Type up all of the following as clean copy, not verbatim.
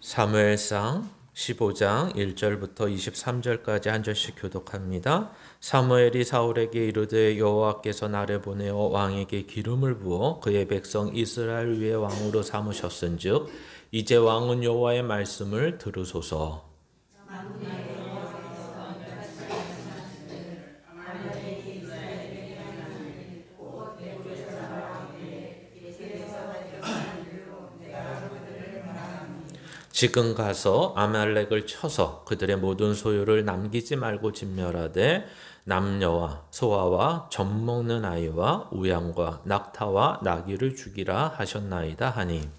사무엘상 15장 1절부터 23절까지 한 절씩 교독합니다. 사무엘이 사울에게 이르되 여호와께서 나를 보내어 왕에게 기름을 부어 그의 백성 이스라엘 위에 왕으로 삼으셨은즉 이제 왕은 여호와의 말씀을 들으소서. 지금 가서 아말렉을 쳐서 그들의 모든 소유를 남기지 말고 진멸하되 남녀와 소아와 젖먹는 아이와 우양과 낙타와 나귀를 죽이라 하셨나이다 하니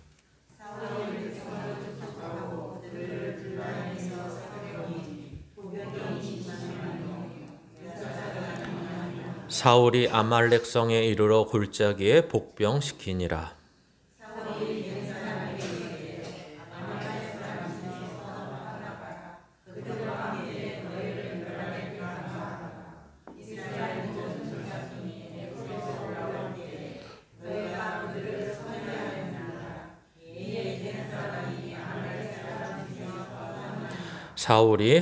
사울이 아말렉 성에 이르러 골짜기에 복병시키니라. 사울이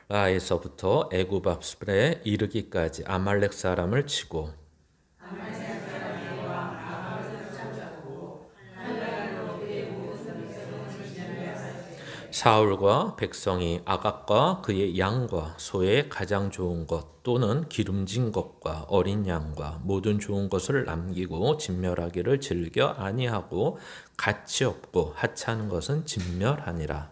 하웰라에서부터 애굽 앞에 이르기까지 아말렉 사람을 치고 사울과 백성이 아각과 그의 양과 소의 가장 좋은 것 또는 기름진 것과 어린 양과 모든 좋은 것을 남기고 진멸하기를 즐겨 아니하고 가치 없고 하찮은 것은 진멸하니라.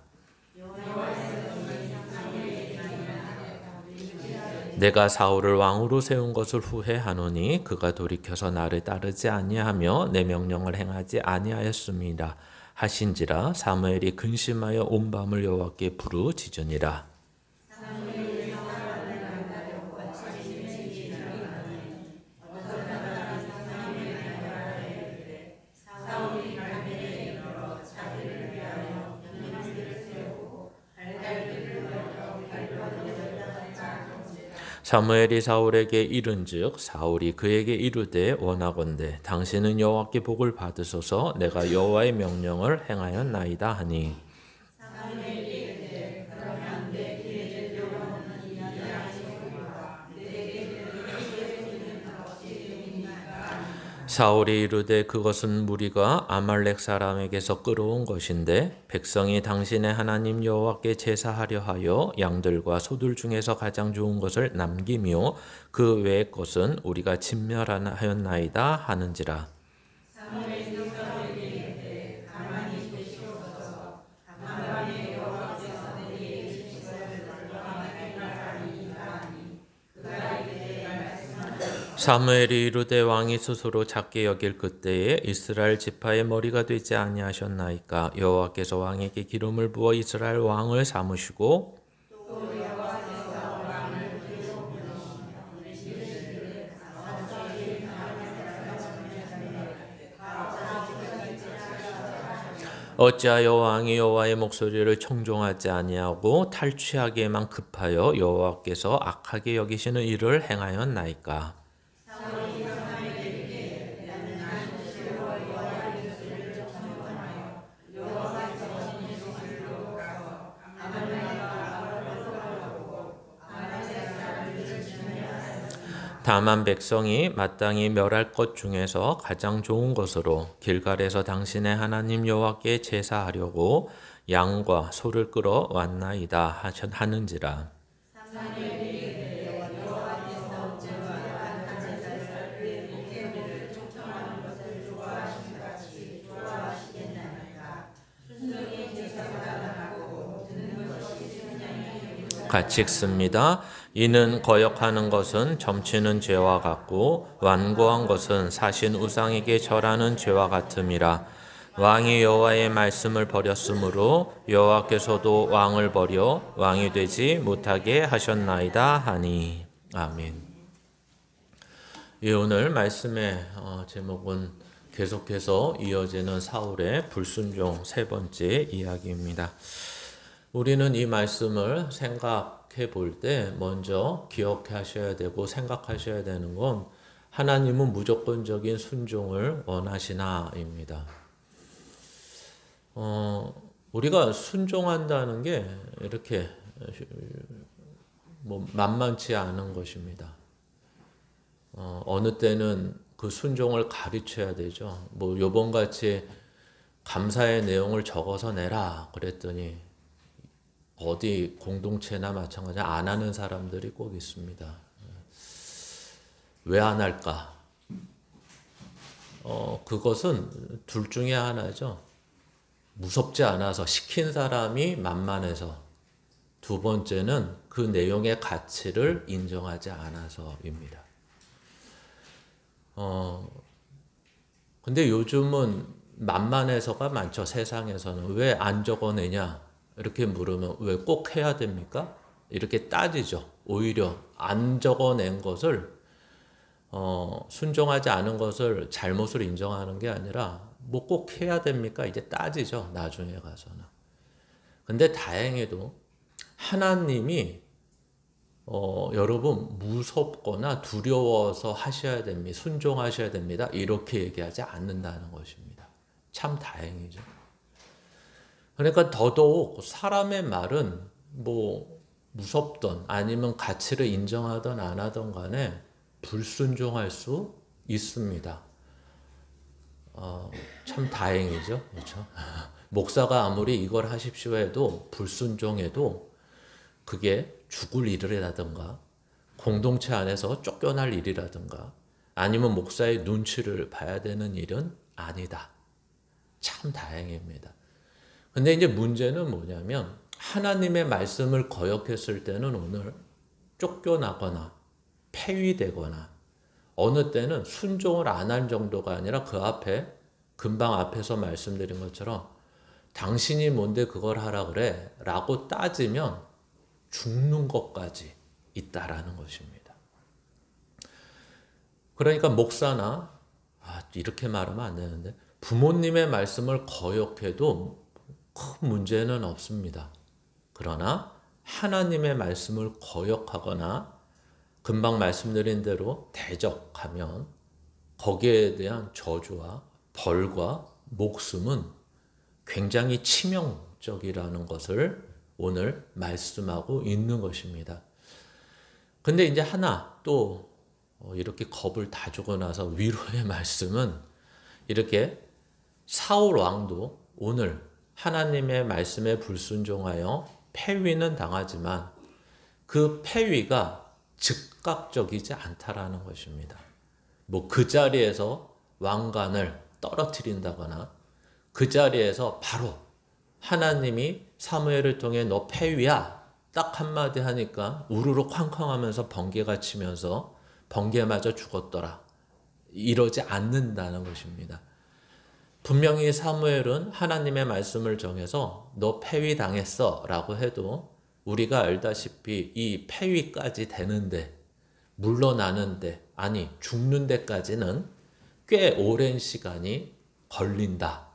내가 사울을 왕으로 세운 것을 후회하노니 그가 돌이켜서 나를 따르지 아니하며 내 명령을 행하지 아니하였습니다. 하신지라. 사무엘이 근심하여 온 밤을 여호와께 부르짖으니라. 사무엘이 사울에게 이른즉 사울이 그에게 이르되 원하건대 당신은 여호와께 복을 받으소서. 내가 여호와의 명령을 행하였나이다 하니 사울이 이르되 그것은 무리가 아말렉 사람에게서 끌어온 것인데 백성이 당신의 하나님 여호와께 제사하려 하여 양들과 소들 중에서 가장 좋은 것을 남기며 그 외의 것은 우리가 진멸하였나이다 하는지라. 사무엘이 이르되 왕이 스스로 작게 여길 그때에 이스라엘 지파의 머리가 되지 아니하셨나이까. 여호와께서 왕에게 기름을 부어 이스라엘 왕을 삼으시고 어찌하여 왕이 여호와의 목소리를 청종하지 아니하고 탈취하기에만 급하여 여호와께서 악하게 여기시는 일을 행하였나이까. 다만 백성이 마땅히 멸할 것 중에서 가장 좋은 것으로 길갈에서 당신의 하나님 여호와께 제사하려고 양과 소를 끌어왔나이다 하는지라. 같이 읽습니다. 이는 거역하는 것은 점치는 죄와 같고 완고한 것은 사신 우상에게 절하는 죄와 같음이라. 왕이 여호와의 말씀을 버렸으므로 여호와께서도 왕을 버려 왕이 되지 못하게 하셨나이다 하니. 아멘. 오늘 말씀의 제목은 계속해서 이어지는 사울의 불순종 세 번째 이야기입니다. 우리는 이 말씀을 생각해 볼 때 먼저 기억하셔야 되고 생각하셔야 되는 건 하나님은 무조건적인 순종을 원하시나입니다. 우리가 순종한다는 게 이렇게 뭐 만만치 않은 것입니다. 어느 때는 그 순종을 가르쳐야 되죠. 뭐 요번 같이 감사의 내용을 적어서 내라 그랬더니 어디 공동체나 마찬가지 안 하는 사람들이 꼭 있습니다. 왜 안 할까? 그것은 둘 중에 하나죠. 무섭지 않아서 시킨 사람이 만만해서, 두 번째는 그 내용의 가치를 인정하지 않아서입니다. 근데 요즘은 만만해서가 많죠. 세상에서는. 왜 안 적어내냐? 이렇게 물으면 왜 꼭 해야 됩니까? 이렇게 따지죠. 오히려 안 적어낸 것을 순종하지 않은 것을 잘못을 인정하는 게 아니라 뭐 꼭 해야 됩니까? 이제 따지죠. 나중에 가서는. 근데 다행히도 하나님이 여러분 무섭거나 두려워서 하셔야 됩니다. 순종하셔야 됩니다. 이렇게 얘기하지 않는다는 것입니다. 참 다행이죠. 그러니까 더더욱 사람의 말은 뭐 무섭던 아니면 가치를 인정하던 안 하던 간에 불순종할 수 있습니다. 참 다행이죠. 그렇죠? 목사가 아무리 이걸 하십시오 해도 불순종해도 그게 죽을 일이라든가 공동체 안에서 쫓겨날 일이라든가 아니면 목사의 눈치를 봐야 되는 일은 아니다. 참 다행입니다. 근데 이제 문제는 뭐냐면 하나님의 말씀을 거역했을 때는 오늘 쫓겨나거나 폐위되거나 어느 때는 순종을 안 한 정도가 아니라 그 앞에 금방 앞에서 말씀드린 것처럼 당신이 뭔데 그걸 하라 그래 라고 따지면 죽는 것까지 있다라는 것입니다. 그러니까 목사나 이렇게 말하면 안 되는데 부모님의 말씀을 거역해도 큰 문제는 없습니다. 그러나 하나님의 말씀을 거역하거나 금방 말씀드린 대로 대적하면 거기에 대한 저주와 벌과 목숨은 굉장히 치명적이라는 것을 오늘 말씀하고 있는 것입니다. 근데 이제 하나 또 이렇게 겁을 다 주고 나서 위로의 말씀은 이렇게 사울 왕도 오늘 하나님의 말씀에 불순종하여 폐위는 당하지만 그 폐위가 즉각적이지 않다라는 것입니다. 뭐 그 자리에서 왕관을 떨어뜨린다거나 그 자리에서 바로 하나님이 사무엘을 통해 너 폐위야 딱 한마디 하니까 우르르 쾅쾅하면서 번개가 치면서 번개마저 죽었더라. 이러지 않는다는 것입니다. 분명히 사무엘은 하나님의 말씀을 정해서 너 폐위당했어 라고 해도 우리가 알다시피 이 폐위까지 되는데 물러나는데 아니 죽는 데까지는 꽤 오랜 시간이 걸린다.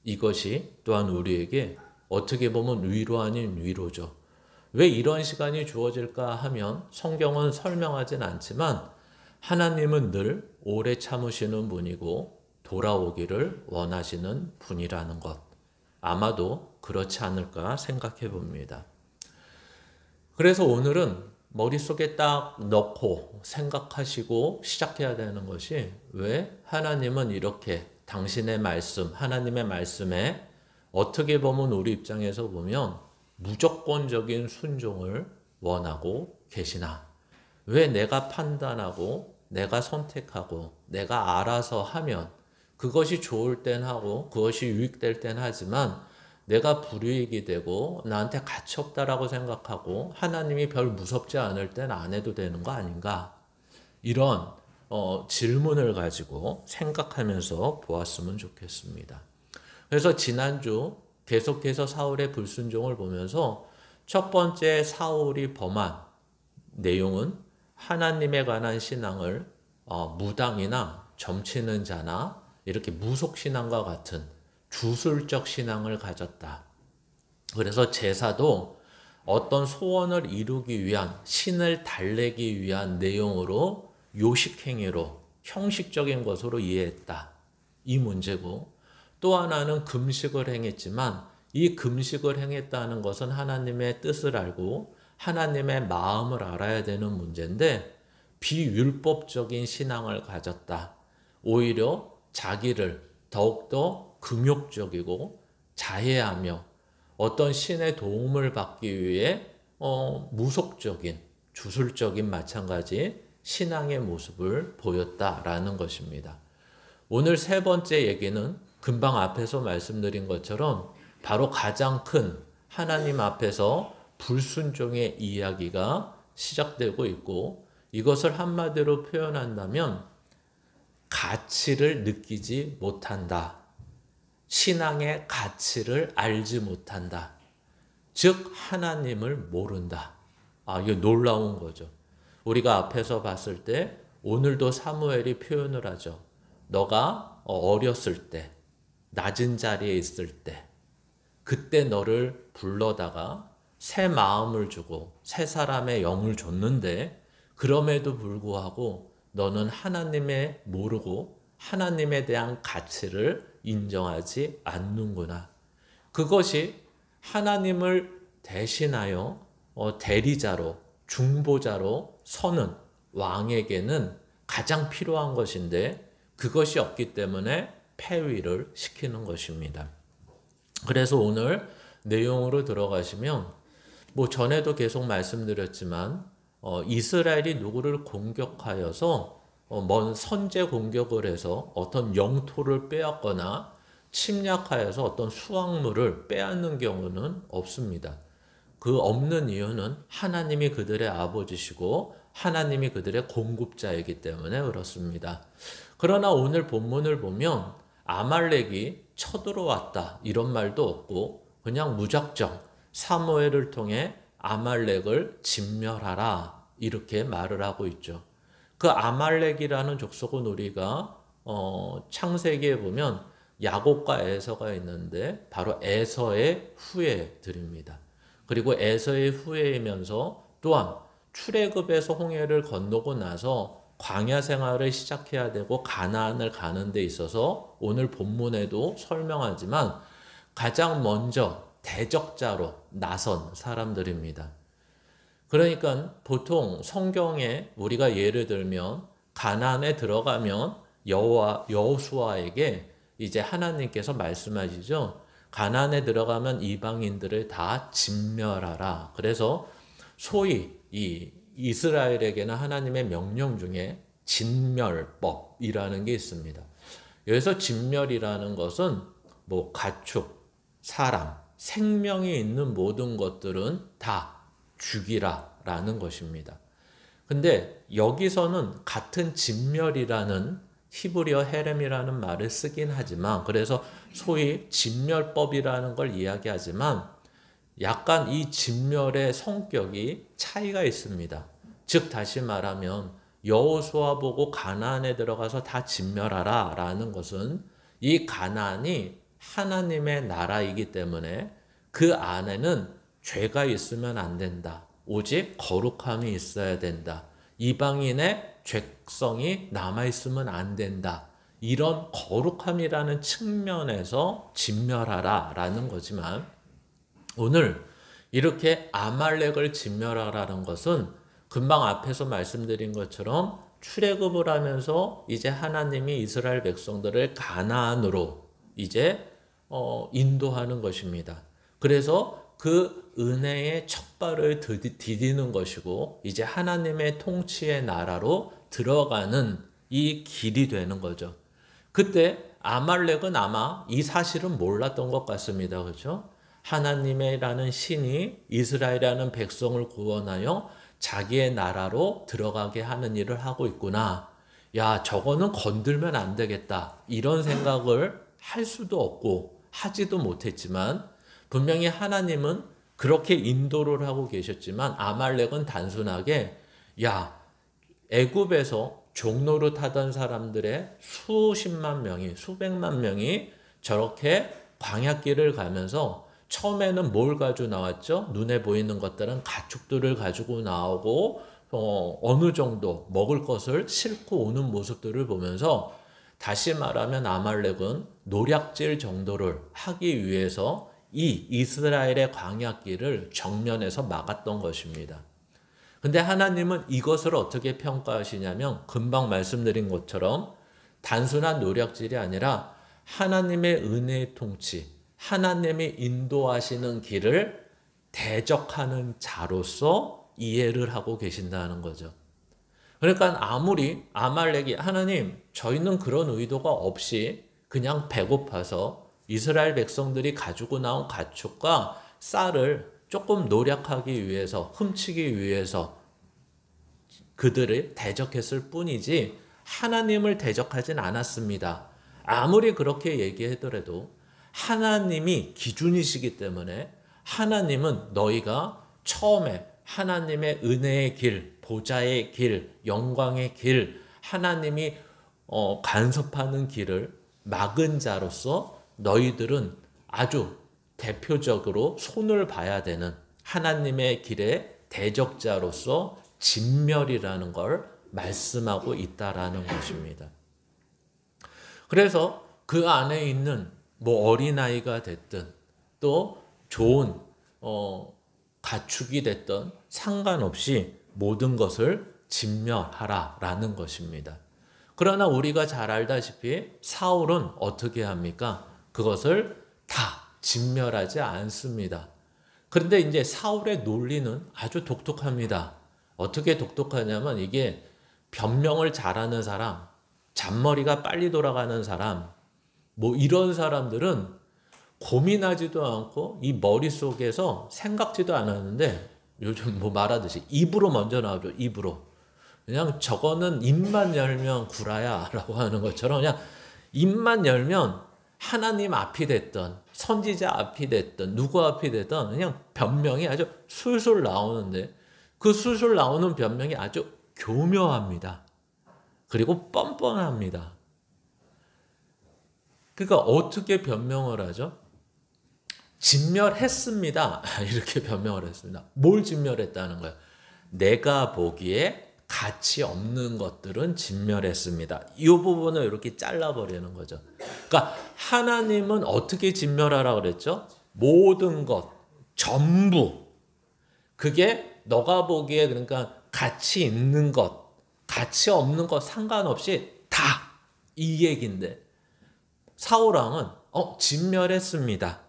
이것이 또한 우리에게 어떻게 보면 위로 아닌 위로죠. 왜 이런 시간이 주어질까 하면 성경은 설명하진 않지만 하나님은 늘 오래 참으시는 분이고 돌아오기를 원하시는 분이라는 것. 아마도 그렇지 않을까 생각해 봅니다. 그래서 오늘은 머릿속에 딱 넣고 생각하시고 시작해야 되는 것이 왜 하나님은 이렇게 당신의 말씀, 하나님의 말씀에 어떻게 보면 우리 입장에서 보면 무조건적인 순종을 원하고 계시나? 왜 내가 판단하고 내가 선택하고 내가 알아서 하면 그것이 좋을 땐 하고 그것이 유익될 땐 하지만 내가 불이익이 되고 나한테 가치 없다라고 생각하고 하나님이 별 무섭지 않을 땐 안 해도 되는 거 아닌가? 이런 질문을 가지고 생각하면서 보았으면 좋겠습니다. 그래서 지난주 계속해서 사울의 불순종을 보면서 첫 번째 사울이 범한 내용은 하나님에 관한 신앙을 무당이나 점치는 자나 이렇게 무속신앙과 같은 주술적 신앙을 가졌다. 그래서 제사도 어떤 소원을 이루기 위한 신을 달래기 위한 내용으로 요식행위로 형식적인 것으로 이해했다. 이 문제고 또 하나는 금식을 행했지만 이 금식을 행했다는 것은 하나님의 뜻을 알고 하나님의 마음을 알아야 되는 문제인데 비율법적인 신앙을 가졌다. 오히려 자기를 더욱더 금욕적이고 자해하며 어떤 신의 도움을 받기 위해 무속적인 주술적인 마찬가지 신앙의 모습을 보였다라는 것입니다. 오늘 세 번째 얘기는 금방 앞에서 말씀드린 것처럼 바로 가장 큰 하나님 앞에서 불순종의 이야기가 시작되고 있고 이것을 한마디로 표현한다면 가치를 느끼지 못한다. 신앙의 가치를 알지 못한다. 즉 하나님을 모른다. 이거 놀라운 거죠. 우리가 앞에서 봤을 때 오늘도 사무엘이 표현을 하죠. 너가 어렸을 때, 낮은 자리에 있을 때, 그때 너를 불러다가 새 마음을 주고 새 사람의 영을 줬는데 그럼에도 불구하고 너는 하나님의 모르고 하나님에 대한 가치를 인정하지 않는구나. 그것이 하나님을 대신하여 대리자로 중보자로 서는 왕에게는 가장 필요한 것인데 그것이 없기 때문에 폐위를 시키는 것입니다. 그래서 오늘 내용으로 들어가시면 전에도 계속 말씀드렸지만 이스라엘이 누구를 공격하여서 먼 선제 공격을 해서 어떤 영토를 빼앗거나 침략하여서 어떤 수확물을 빼앗는 경우는 없습니다. 그 없는 이유는 하나님이 그들의 아버지시고 하나님이 그들의 공급자이기 때문에 그렇습니다. 그러나 오늘 본문을 보면 아말렉이 쳐들어왔다 이런 말도 없고 그냥 무작정 사무엘을 통해 아말렉을 진멸하라 이렇게 말을 하고 있죠. 그 아말렉이라는 족속은 우리가 창세기에 보면 야곱과 에서가 있는데 바로 에서의 후예들입니다. 그리고 에서의 후예이면서 또한 출애굽에서 홍해를 건너고 나서 광야 생활을 시작해야 되고 가나안을 가는 데 있어서 오늘 본문에도 설명하지만 가장 먼저 대적자로 나선 사람들입니다. 그러니까 보통 성경에 우리가 예를 들면 가나안에 들어가면 여호수아에게 이제 하나님께서 말씀하시죠. 가나안에 들어가면 이방인들을 다 진멸하라. 그래서 소위 이 이스라엘에게는 하나님의 명령 중에 진멸법이라는 게 있습니다. 여기서 진멸이라는 것은 가축, 사람, 생명이 있는 모든 것들은 다 죽이라라는 것입니다. 근데 여기서는 같은 진멸이라는 히브리어 헤렘이라는 말을 쓰긴 하지만 그래서 소위 진멸법이라는 걸 이야기하지만 약간 이 진멸의 성격이 차이가 있습니다. 즉 다시 말하면 여호수아 보고 가나안에 들어가서 다 진멸하라 라는 것은 이 가나안이 하나님의 나라이기 때문에 그 안에는 죄가 있으면 안 된다. 오직 거룩함이 있어야 된다. 이방인의 죄성이 남아있으면 안 된다. 이런 거룩함이라는 측면에서 진멸하라 라는 거지만 오늘 이렇게 아말렉을 진멸하라는 것은 금방 앞에서 말씀드린 것처럼 출애굽을 하면서 이제 하나님이 이스라엘 백성들을 가나안으로 이제 인도하는 것입니다. 그래서 그 은혜의 첫발을 디디는 것이고 이제 하나님의 통치의 나라로 들어가는 이 길이 되는 거죠. 그때 아말렉은 아마 이 사실은 몰랐던 것 같습니다. 그렇죠? 하나님이라는 신이 이스라엘이라는 백성을 구원하여 자기의 나라로 들어가게 하는 일을 하고 있구나. 야, 저거는 건들면 안 되겠다. 이런 생각을 할 수도 없고 하지도 못했지만 분명히 하나님은 그렇게 인도를 하고 계셨지만 아말렉은 단순하게 애굽에서 종로로 타던 사람들의 수십만 명이 수백만 명이 저렇게 광야길을 가면서 처음에는 뭘 가지고 나왔죠? 눈에 보이는 것들은 가축들을 가지고 나오고 어느 정도 먹을 것을 싣고 오는 모습들을 보면서 다시 말하면 아말렉은 노략질 정도를 하기 위해서 이 이스라엘의 광야길을 정면에서 막았던 것입니다. 근데 하나님은 이것을 어떻게 평가하시냐면 금방 말씀드린 것처럼 단순한 노력질이 아니라 하나님의 은혜의 통치, 하나님이 인도하시는 길을 대적하는 자로서 이해를 하고 계신다는 거죠. 그러니까 아무리 아말렉이 하나님 저희는 그런 의도가 없이 그냥 배고파서 이스라엘 백성들이 가지고 나온 가축과 쌀을 조금 노력하기 위해서 훔치기 위해서 그들을 대적했을 뿐이지 하나님을 대적하진 않았습니다. 아무리 그렇게 얘기하더라도 하나님이 기준이시기 때문에 하나님은 너희가 처음에 하나님의 은혜의 길, 보좌의 길, 영광의 길, 하나님이 간섭하는 길을 막은 자로서 너희들은 아주 대표적으로 손을 봐야 되는 하나님의 길의 대적자로서 진멸이라는 걸 말씀하고 있다라는 것입니다. 그래서 그 안에 있는 뭐 어린아이가 됐든 또 좋은 가축이 됐든 상관없이 모든 것을 진멸하라라는 것입니다. 그러나 우리가 잘 알다시피 사울은 어떻게 합니까? 그것을 다 진멸하지 않습니다. 그런데 이제 사울의 논리는 아주 독특합니다. 어떻게 독특하냐면 이게 변명을 잘하는 사람, 잔머리가 빨리 돌아가는 사람, 뭐 이런 사람들은 고민하지도 않고 이 머릿속에서 생각지도 않았는데 요즘 뭐 말하듯이 입으로 먼저 나오죠. 입으로. 그냥 저거는 입만 열면 구라야 라고 하는 것처럼 그냥 입만 열면 하나님 앞이 됐던 선지자 앞이 됐던 누구 앞이 됐던 그냥 변명이 아주 술술 나오는데 그 술술 나오는 변명이 아주 교묘합니다. 그리고 뻔뻔합니다. 그러니까 어떻게 변명을 하죠? 진멸했습니다. 이렇게 변명을 했습니다. 뭘 진멸했다는 거예요? 내가 보기에 가치 없는 것들은 진멸했습니다. 이 부분을 이렇게 잘라버리는 거죠. 그러니까 하나님은 어떻게 진멸하라고 그랬죠? 모든 것, 전부. 그게 너가 보기에 그러니까 가치 있는 것, 가치 없는 것 상관없이 다 이 얘기인데 사울왕은 진멸했습니다.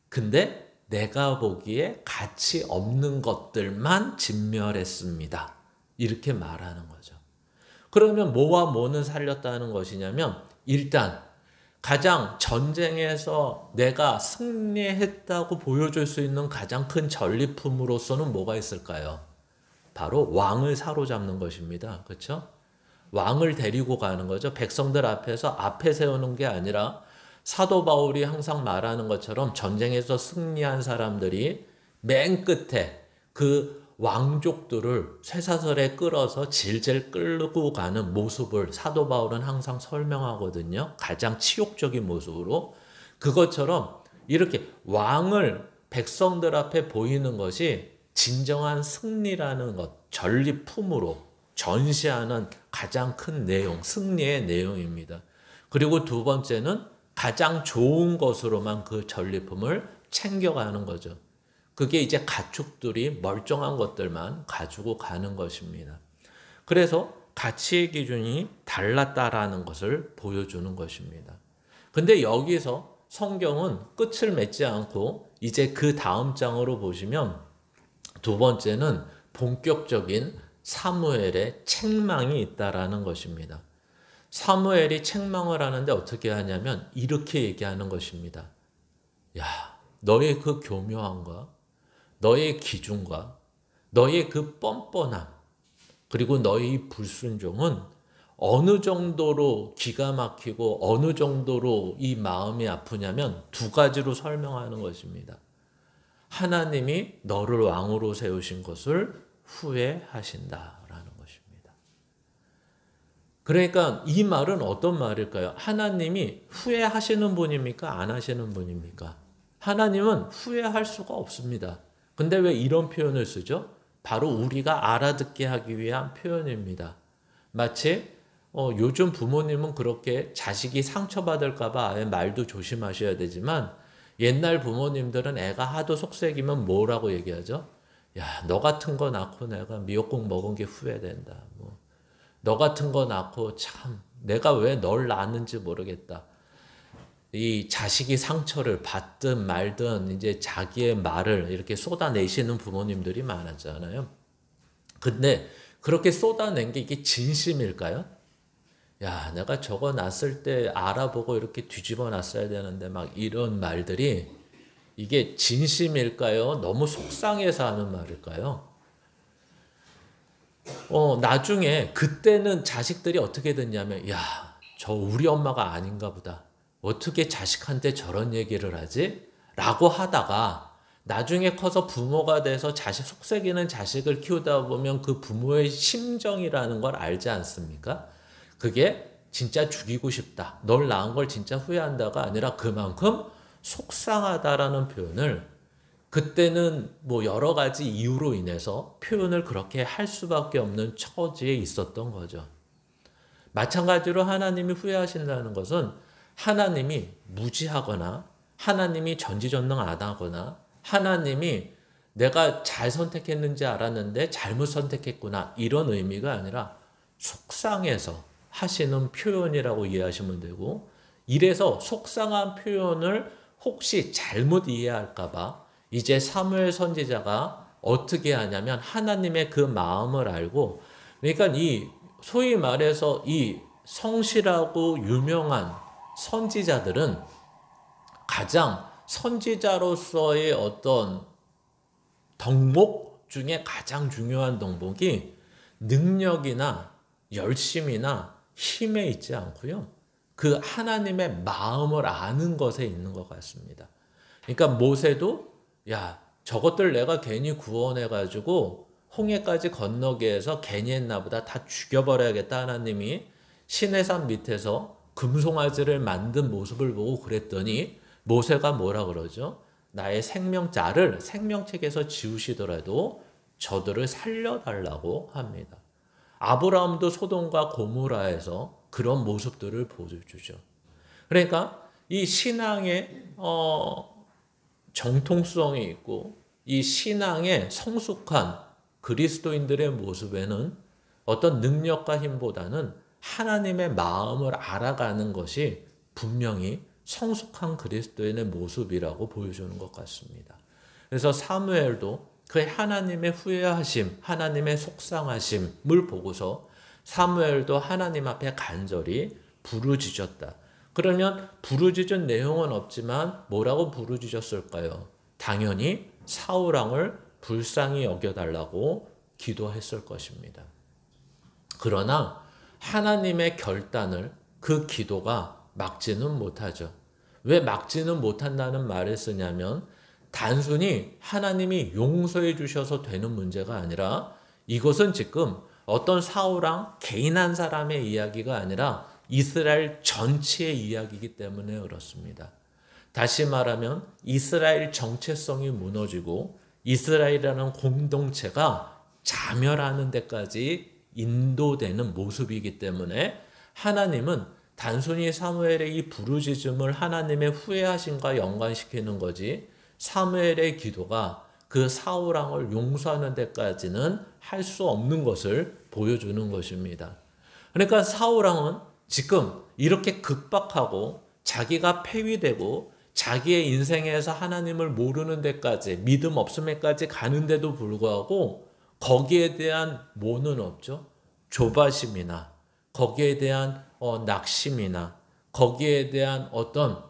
근데 내가 보기에 가치 없는 것들만 진멸했습니다. 이렇게 말하는 거죠. 그러면 뭐와 뭐는 살렸다는 것이냐면 일단 가장 전쟁에서 내가 승리했다고 보여줄 수 있는 가장 큰 전리품으로서는 뭐가 있을까요? 바로 왕을 사로잡는 것입니다. 그렇죠? 왕을 데리고 가는 거죠. 백성들 앞에서 앞에 세우는 게 아니라 사도 바울이 항상 말하는 것처럼 전쟁에서 승리한 사람들이 맨 끝에 그 왕족들을 쇠사슬에 끌어서 질질 끌고 가는 모습을 사도 바울은 항상 설명하거든요. 가장 치욕적인 모습으로. 그것처럼 이렇게 왕을 백성들 앞에 보이는 것이 진정한 승리라는 것, 전리품으로 전시하는 가장 큰 내용, 승리의 내용입니다. 그리고 두 번째는 가장 좋은 것으로만 그 전리품을 챙겨가는 거죠. 그게 이제 가축들이 멀쩡한 것들만 가지고 가는 것입니다. 그래서 가치의 기준이 달랐다라는 것을 보여주는 것입니다. 근데 여기서 성경은 끝을 맺지 않고 이제 그 다음 장으로 보시면 두 번째는 본격적인 사무엘의 책망이 있다라는 것입니다. 사무엘이 책망을 하는데 어떻게 하냐면 이렇게 얘기하는 것입니다. 야, 너의 그 교묘함과 너의 기준과 너의 그 뻔뻔함 그리고 너의 불순종은 어느 정도로 기가 막히고 어느 정도로 이 마음이 아프냐면 두 가지로 설명하는 것입니다. 하나님이 너를 왕으로 세우신 것을 후회하신다라는 것입니다. 그러니까 이 말은 어떤 말일까요? 하나님이 후회하시는 분입니까? 안 하시는 분입니까? 하나님은 후회할 수가 없습니다. 근데 왜 이런 표현을 쓰죠? 바로 우리가 알아듣게 하기 위한 표현입니다. 마치 요즘 부모님은 그렇게 자식이 상처받을까 봐 아예 말도 조심하셔야 되지만 옛날 부모님들은 애가 하도 속색이면 뭐라고 얘기하죠? 야, 너 같은 거 낳고 내가 미역국 먹은 게 후회된다. 뭐, 너 같은 거 낳고 참 내가 왜 널 낳았는지 모르겠다. 이 자식이 상처를 받든 말든 이제 자기의 말을 이렇게 쏟아내시는 부모님들이 많았잖아요. 근데 그렇게 쏟아낸 게 이게 진심일까요? 야, 내가 저거 낳았을 때 알아보고 이렇게 뒤집어 놨어야 되는데 막 이런 말들이 이게 진심일까요? 너무 속상해서 하는 말일까요? 나중에 그때는 자식들이 어떻게 됐냐면, 야, 저 우리 엄마가 아닌가 보다. 어떻게 자식한테 저런 얘기를 하지? 라고 하다가 나중에 커서 부모가 돼서 자식 속삭이는 자식을 키우다 보면 그 부모의 심정이라는 걸 알지 않습니까? 그게 진짜 죽이고 싶다. 널 낳은 걸 진짜 후회한다가 아니라 그만큼 속상하다라는 표현을 그때는 뭐 여러 가지 이유로 인해서 표현을 그렇게 할 수밖에 없는 처지에 있었던 거죠. 마찬가지로 하나님이 후회하신다는 것은 하나님이 무지하거나 하나님이 전지전능 안 하거나 하나님이 내가 잘 선택했는지 알았는데 잘못 선택했구나 이런 의미가 아니라 속상해서 하시는 표현이라고 이해하시면 되고, 이래서 속상한 표현을 혹시 잘못 이해할까봐 이제 사무엘 선지자가 어떻게 하냐면 하나님의 그 마음을 알고, 그러니까 이 소위 말해서 이 성실하고 유명한 선지자들은 가장 선지자로서의 어떤 덕목 중에 가장 중요한 덕목이 능력이나 열심이나 힘에 있지 않고요. 그 하나님의 마음을 아는 것에 있는 것 같습니다. 그러니까 모세도 야, 저것들 내가 괜히 구원해가지고 홍해까지 건너게 해서 괜히 했나 보다. 다 죽여버려야겠다. 하나님이 시내산 밑에서 금송아지를 만든 모습을 보고 그랬더니 모세가 뭐라 그러죠? 나의 생명자를 생명책에서 지우시더라도 저들을 살려달라고 합니다. 아브라함도 소돔과 고모라에서 그런 모습들을 보여주죠. 그러니까 이 신앙의 정통성이 있고 이 신앙의 성숙한 그리스도인들의 모습에는 어떤 능력과 힘보다는 하나님의 마음을 알아가는 것이 분명히 성숙한 그리스도인의 모습이라고 보여주는 것 같습니다. 그래서 사무엘도 그 하나님의 후회하심, 하나님의 속상하심을 보고서 사무엘도 하나님 앞에 간절히 부르짖었다. 그러면 부르짖은 내용은 없지만 뭐라고 부르짖었을까요? 당연히 사울 왕을 불쌍히 여겨달라고 기도했을 것입니다. 그러나 하나님의 결단을 그 기도가 막지는 못하죠. 왜 막지는 못한다는 말을 쓰냐면 단순히 하나님이 용서해 주셔서 되는 문제가 아니라 이것은 지금 어떤 사울왕 개인 한 사람의 이야기가 아니라 이스라엘 전체의 이야기이기 때문에 그렇습니다. 다시 말하면 이스라엘 정체성이 무너지고 이스라엘이라는 공동체가 자멸하는 데까지 인도되는 모습이기 때문에 하나님은 단순히 사무엘의 이 부르짖음을 하나님의 후회하심과 연관시키는 거지 사무엘의 기도가 그 사울 왕을 용서하는 데까지는 할 수 없는 것을 보여주는 것입니다. 그러니까 사울 왕은 지금 이렇게 극박하고 자기가 폐위되고 자기의 인생에서 하나님을 모르는 데까지 믿음 없음에까지 가는데도 불구하고 거기에 대한 뭐는 없죠? 조바심이나 거기에 대한 낙심이나 거기에 대한 어떤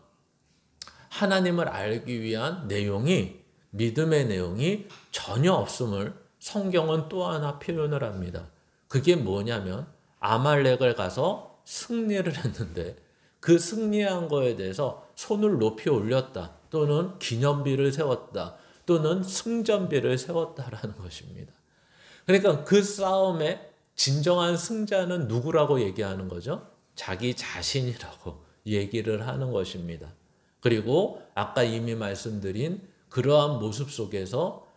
하나님을 알기 위한 내용이 믿음의 내용이 전혀 없음을 성경은 또 하나 표현을 합니다. 그게 뭐냐면 아말렉을 가서 승리를 했는데 그 승리한 거에 대해서 손을 높이 올렸다. 또는 기념비를 세웠다. 또는 승전비를 세웠다라는 것입니다. 그러니까 그 싸움의 진정한 승자는 누구라고 얘기하는 거죠? 자기 자신이라고 얘기를 하는 것입니다. 그리고 아까 이미 말씀드린 그러한 모습 속에서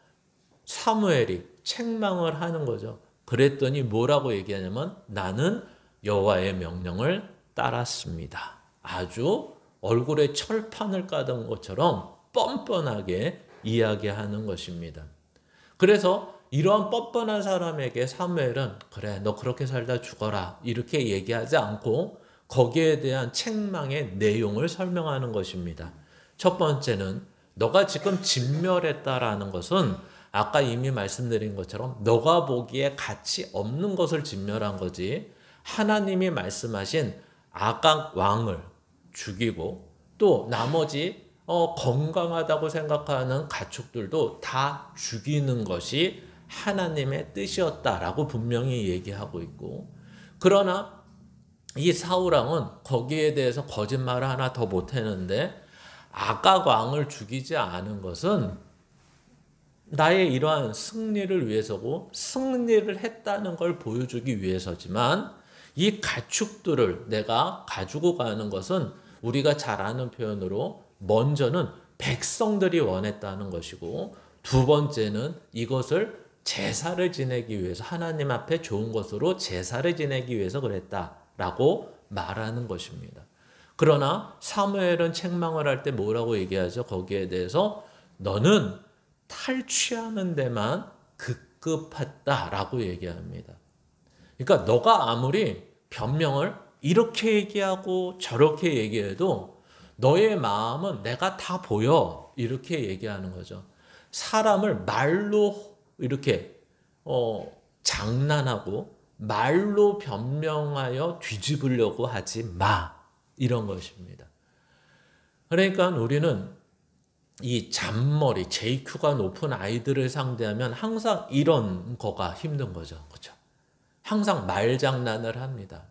사무엘이 책망을 하는 거죠. 그랬더니 뭐라고 얘기하냐면 나는 여호와의 명령을 따랐습니다. 아주 얼굴에 철판을 까던 것처럼 뻔뻔하게 이야기하는 것입니다. 그래서 이러한 뻔뻔한 사람에게 사무엘은 그래 너 그렇게 살다 죽어라 이렇게 얘기하지 않고 거기에 대한 책망의 내용을 설명하는 것입니다. 첫 번째는 너가 지금 진멸했다라는 것은 아까 이미 말씀드린 것처럼 너가 보기에 가치 없는 것을 진멸한 거지 하나님이 말씀하신 아각 왕을 죽이고 또 나머지 건강하다고 생각하는 가축들도 다 죽이는 것이 하나님의 뜻이었다라고 분명히 얘기하고 있고 그러나 이 사울왕은 거기에 대해서 거짓말을 하나 더 못했는데 아각 왕을 죽이지 않은 것은 나의 이러한 승리를 위해서고 승리를 했다는 걸 보여주기 위해서지만 이 가축들을 내가 가지고 가는 것은 우리가 잘 아는 표현으로 먼저는 백성들이 원했다는 것이고 두 번째는 이것을 제사를 지내기 위해서 하나님 앞에 좋은 것으로 제사를 지내기 위해서 그랬다라고 말하는 것입니다. 그러나 사무엘은 책망을 할 때 뭐라고 얘기하죠? 거기에 대해서 너는 탈취하는 데만 급급했다라고 얘기합니다. 그러니까 너가 아무리 변명을 이렇게 얘기하고 저렇게 얘기해도 너의 마음은 내가 다 보여 이렇게 얘기하는 거죠. 사람을 말로 이렇게 장난하고 말로 변명하여 뒤집으려고 하지 마 이런 것입니다. 그러니까 우리는 이 잔머리, JQ가 높은 아이들을 상대하면 항상 이런 거가 힘든 거죠. 그렇죠? 항상 말장난을 합니다.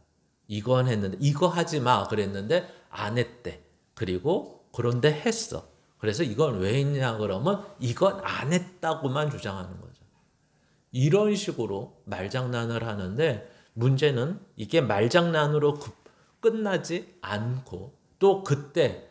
이건 했는데 이거 하지 마 그랬는데 안 했대. 그리고 그런데 했어. 그래서 이건 왜 했냐 그러면 이건 안 했다고만 주장하는 거죠. 이런 식으로 말장난을 하는데 문제는 이게 말장난으로 끝나지 않고 또 그때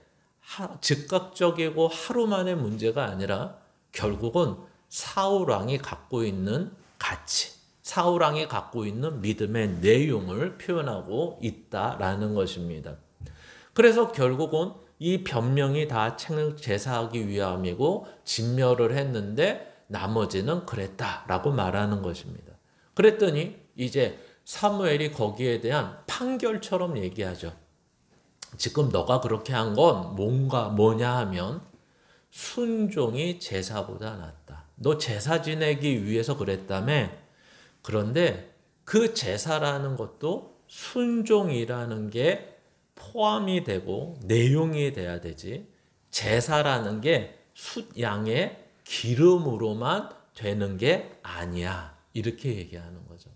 즉각적이고 하루 만의 문제가 아니라 결국은 사울왕이 갖고 있는 가치, 사울왕이 갖고 있는 믿음의 내용을 표현하고 있다라는 것입니다. 그래서 결국은 이 변명이 다 제사하기 위함이고 진멸을 했는데 나머지는 그랬다라고 말하는 것입니다. 그랬더니 이제 사무엘이 거기에 대한 판결처럼 얘기하죠. 지금 너가 그렇게 한 건 뭐냐 하면 순종이 제사보다 낫다. 너 제사 지내기 위해서 그랬다며. 그런데 그 제사라는 것도 순종이라는 게 포함이 되고 내용이 돼야 되지. 제사라는 게 숫양의 기름으로만 되는 게 아니야. 이렇게 얘기하는 거죠.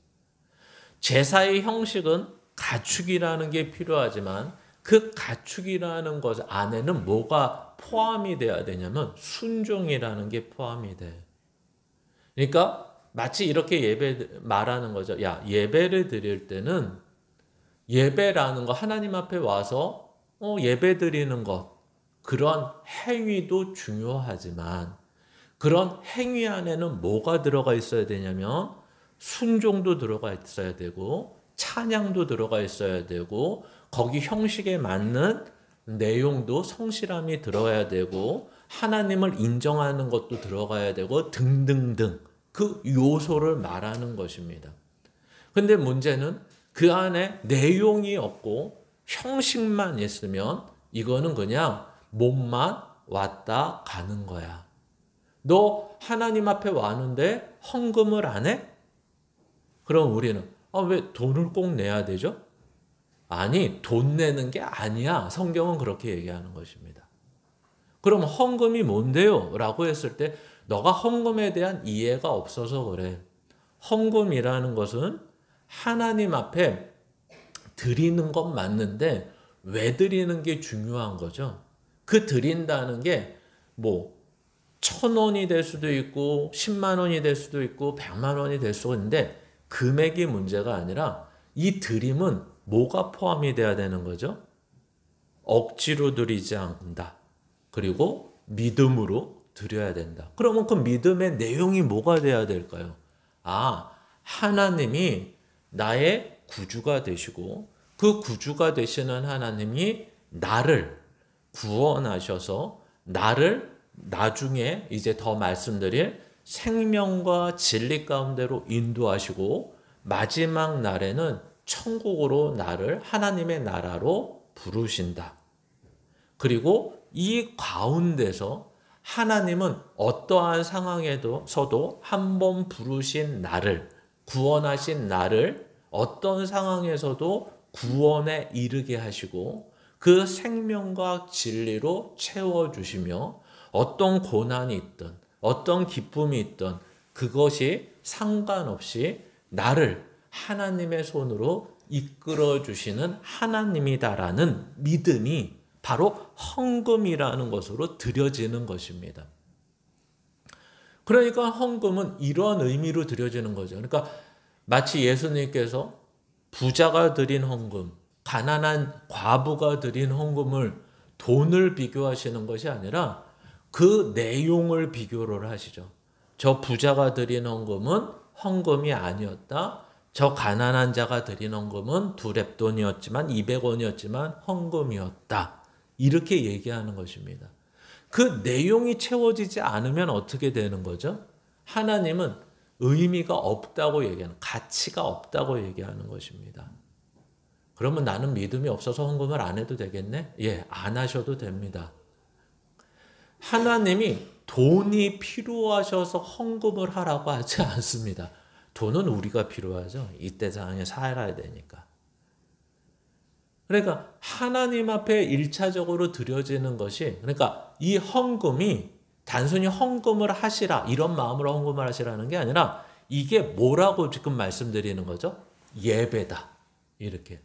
제사의 형식은 가축이라는 게 필요하지만 그 가축이라는 것 안에는 뭐가 포함이 돼야 되냐면 순종이라는 게 포함이 돼. 그러니까 마치 이렇게 말하는 거죠. 야, 예배를 드릴 때는 예배라는 거 하나님 앞에 와서 예배 드리는 것 그런 행위도 중요하지만 그런 행위 안에는 뭐가 들어가 있어야 되냐면 순종도 들어가 있어야 되고 찬양도 들어가 있어야 되고 거기 형식에 맞는 내용도 성실함이 들어가야 되고 하나님을 인정하는 것도 들어가야 되고 등등등 그 요소를 말하는 것입니다. 근데 문제는 그 안에 내용이 없고 형식만 있으면 이거는 그냥 몸만 왔다 가는 거야. 너 하나님 앞에 왔는데 헌금을 안 해? 그럼 우리는 왜 돈을 꼭 내야 되죠? 아니, 돈 내는 게 아니야. 성경은 그렇게 얘기하는 것입니다. 그럼 헌금이 뭔데요? 라고 했을 때 너가 헌금에 대한 이해가 없어서 그래. 헌금이라는 것은 하나님 앞에 드리는 건 맞는데 왜 드리는 게 중요한 거죠. 그 드린다는 게 1,000원이 될 수도 있고 10만 원이 될 수도 있고 100만 원이 될 수도 있는데 금액이 문제가 아니라 이 드림은 뭐가 포함이 돼야 되는 거죠? 억지로 드리지 않는다. 그리고 믿음으로 드려야 된다. 그러면 그 믿음의 내용이 뭐가 돼야 될까요? 하나님이 나의 구주가 되시고 그 구주가 되시는 하나님이 나를 구원하셔서 나를 나중에 이제 더 말씀드릴 생명과 진리 가운데로 인도하시고 마지막 날에는 천국으로 나를 하나님의 나라로 부르신다. 그리고 이 가운데서 하나님은 어떠한 상황에서도 한 번 부르신 나를, 구원하신 나를 어떤 상황에서도 구원에 이르게 하시고 그 생명과 진리로 채워주시며 어떤 고난이 있든 어떤 기쁨이 있든 그것이 상관없이 나를 하나님의 손으로 이끌어 주시는 하나님이다라는 믿음이 바로 헌금이라는 것으로 드려지는 것입니다. 그러니까 헌금은 이런 의미로 드려지는 거죠. 그러니까 마치 예수님께서 부자가 드린 헌금, 가난한 과부가 드린 헌금을 돈을 비교하시는 것이 아니라 그 내용을 비교를 하시죠. 저 부자가 드린 헌금은 헌금이 아니었다. 저 가난한 자가 드린 헌금은 두 렙돈이었지만 200원이었지만 헌금이었다. 이렇게 얘기하는 것입니다. 그 내용이 채워지지 않으면 어떻게 되는 거죠? 하나님은 의미가 없다고 얘기하는, 가치가 없다고 얘기하는 것입니다. 그러면 나는 믿음이 없어서 헌금을 안 해도 되겠네? 예, 안 하셔도 됩니다. 하나님이 돈이 필요하셔서 헌금을 하라고 하지 않습니다. 돈은 우리가 필요하죠. 이때 상황에 살아야 되니까. 그러니까 하나님 앞에 1차적으로 드려지는 것이, 그러니까 이 헌금이 단순히 헌금을 하시라 이런 마음으로 헌금을 하시라는 게 아니라 이게 뭐라고 지금 말씀드리는 거죠? 예배다. 이렇게.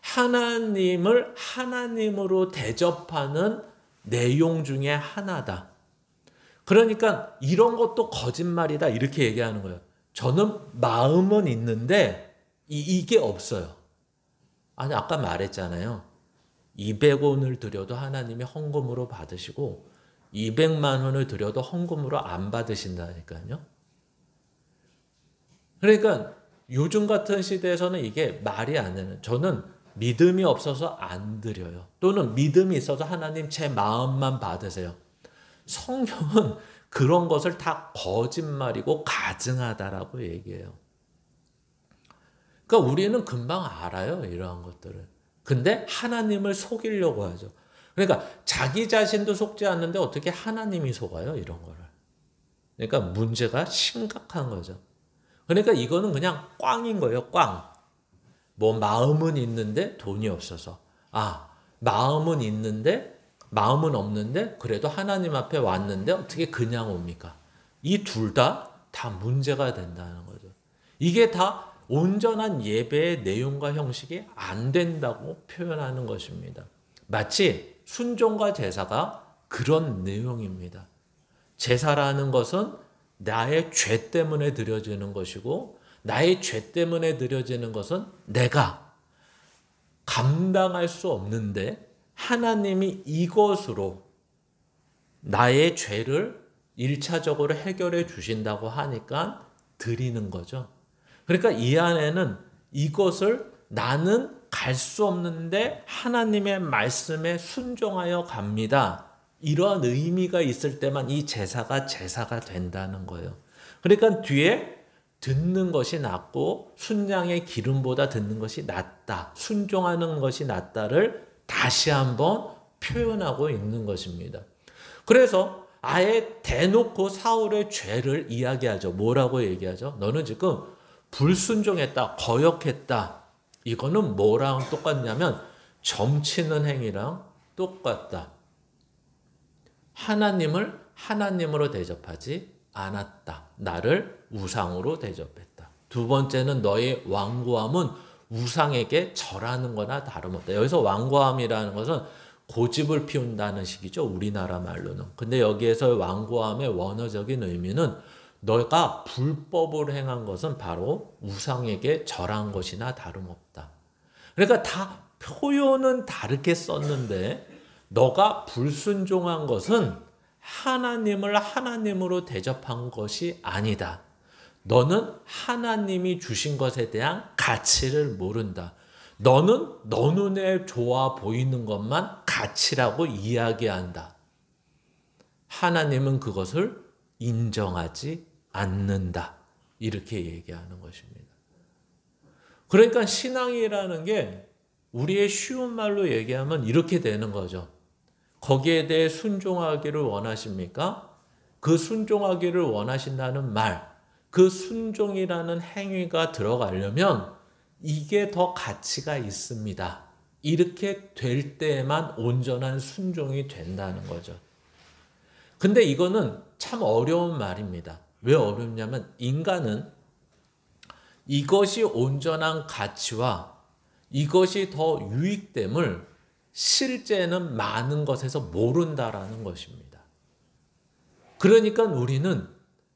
하나님을 하나님으로 대접하는 내용 중에 하나다. 그러니까 이런 것도 거짓말이다 이렇게 얘기하는 거예요. 저는 마음은 있는데 이게 없어요. 아니 아까 말했잖아요. 200원을 드려도 하나님이 헌금으로 받으시고 200만 원을 드려도 헌금으로 안 받으신다니까요. 그러니까 요즘 같은 시대에서는 이게 말이 안 되는, 저는 믿음이 없어서 안 드려요. 또는 믿음이 있어서 하나님 제 마음만 받으세요. 성경은 그런 것을 다 거짓말이고 가증하다라고 얘기해요. 그러니까 우리는 금방 알아요, 이러한 것들을. 근데 하나님을 속이려고 하죠. 그러니까 자기 자신도 속지 않는데 어떻게 하나님이 속아요, 이런 거를. 그러니까 문제가 심각한 거죠. 그러니까 이거는 그냥 꽝인 거예요, 꽝. 뭐 마음은 있는데 돈이 없어서. 마음은 있는데 마음은 없는데 그래도 하나님 앞에 왔는데 어떻게 그냥 옵니까? 이 둘 다 문제가 된다는 거죠. 이게 다 온전한 예배의 내용과 형식이 안 된다고 표현하는 것입니다. 마치 순종과 제사가 그런 내용입니다. 제사라는 것은 나의 죄 때문에 드려지는 것이고 나의 죄 때문에 드려지는 것은 내가 감당할 수 없는데 하나님이 이것으로 나의 죄를 1차적으로 해결해 주신다고 하니까 드리는 거죠. 그러니까 이 안에는 이것을 나는 갈 수 없는데 하나님의 말씀에 순종하여 갑니다. 이러한 의미가 있을 때만 이 제사가 된다는 거예요. 그러니까 뒤에 듣는 것이 낫고 순양의 기름보다 듣는 것이 낫다. 순종하는 것이 낫다를 다시 한번 표현하고 있는 것입니다. 그래서 아예 대놓고 사울의 죄를 이야기하죠. 뭐라고 얘기하죠? 너는 지금 불순종했다, 거역했다. 이거는 뭐랑 똑같냐면 점치는 행위랑 똑같다. 하나님을 하나님으로 대접하지 않았다. 나를 우상으로 대접했다. 두 번째는 너의 완고함은 우상에게 절하는 거나 다름없다. 여기서 완고함이라는 것은 고집을 피운다는 식이죠. 우리나라 말로는. 근데 여기에서 완고함의 원어적인 의미는 너가 불법을 행한 것은 바로 우상에게 절한 것이나 다름없다. 그러니까 다 표현은 다르게 썼는데 너가 불순종한 것은 하나님을 하나님으로 대접한 것이 아니다. 너는 하나님이 주신 것에 대한 가치를 모른다. 너는 너 눈에 좋아 보이는 것만 가치라고 이야기한다. 하나님은 그것을 인정하지 않는다. 이렇게 얘기하는 것입니다. 그러니까 신앙이라는 게 우리의 쉬운 말로 얘기하면 이렇게 되는 거죠. 거기에 대해 순종하기를 원하십니까? 그 순종하기를 원하신다는 말, 그 순종이라는 행위가 들어가려면 이게 더 가치가 있습니다. 이렇게 될 때만 온전한 순종이 된다는 거죠. 근데 이거는 참 어려운 말입니다. 왜 어렵냐면 인간은 이것이 온전한 가치와 이것이 더 유익됨을 실제는 많은 것에서 모른다라는 것입니다. 그러니까 우리는